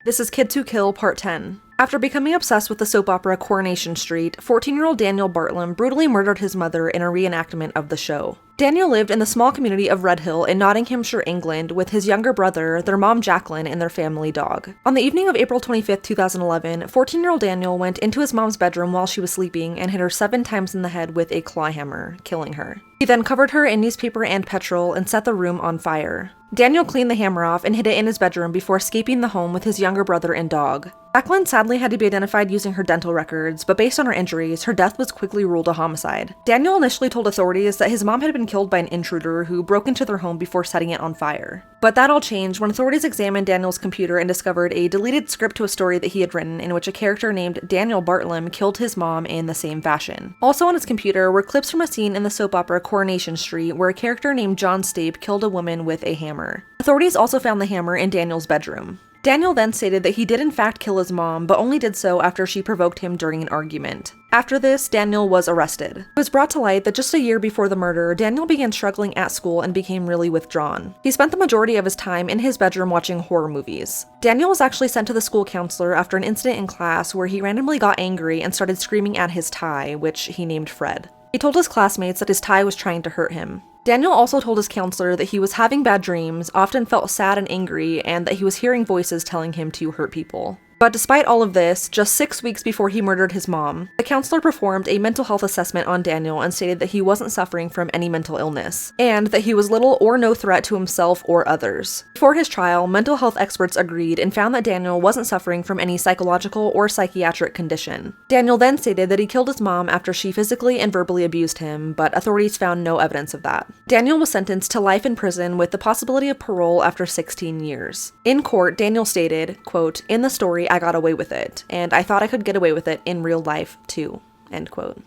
This is Kids Who Kill Part 10. After becoming obsessed with the soap opera Coronation Street, 14-year-old Daniel Bartlem brutally murdered his mother in a reenactment of the show. Daniel lived in the small community of Red Hill in Nottinghamshire, England, with his younger brother, their mom Jacqueline, and their family dog. On the evening of April 25, 2011, 14-year-old Daniel went into his mom's bedroom while she was sleeping and hit her 7 times in the head with a claw hammer, killing her. He then covered her in newspaper and petrol and set the room on fire. Daniel cleaned the hammer off and hid it in his bedroom before escaping the home with his younger brother and dog. Jacqueline sadly had to be identified using her dental records, but based on her injuries, her death was quickly ruled a homicide. Daniel initially told authorities that his mom had been killed by an intruder who broke into their home before setting it on fire. But that all changed when authorities examined Daniel's computer and discovered a deleted script to a story that he had written in which a character named Daniel Bartlem killed his mom in the same fashion. Also on his computer were clips from a scene in the soap opera Coronation Street where a character named John Stape killed a woman with a hammer. Authorities also found the hammer in Daniel's bedroom. Daniel then stated that he did in fact kill his mom, but only did so after she provoked him during an argument. After this, Daniel was arrested. It was brought to light that just a year before the murder, Daniel began struggling at school and became really withdrawn. He spent the majority of his time in his bedroom watching horror movies. Daniel was actually sent to the school counselor after an incident in class where he randomly got angry and started screaming at his tie, which he named Fred. He told his classmates that his tie was trying to hurt him. Daniel also told his counselor that he was having bad dreams, often felt sad and angry, and that he was hearing voices telling him to hurt people. But despite all of this, just 6 weeks before he murdered his mom, the counselor performed a mental health assessment on Daniel and stated that he wasn't suffering from any mental illness, and that he was little or no threat to himself or others. Before his trial, mental health experts agreed and found that Daniel wasn't suffering from any psychological or psychiatric condition. Daniel then stated that he killed his mom after she physically and verbally abused him, but authorities found no evidence of that. Daniel was sentenced to life in prison with the possibility of parole after 16 years. In court, Daniel stated, quote, "In the story, I got away with it, and I thought I could get away with it in real life, too," end quote.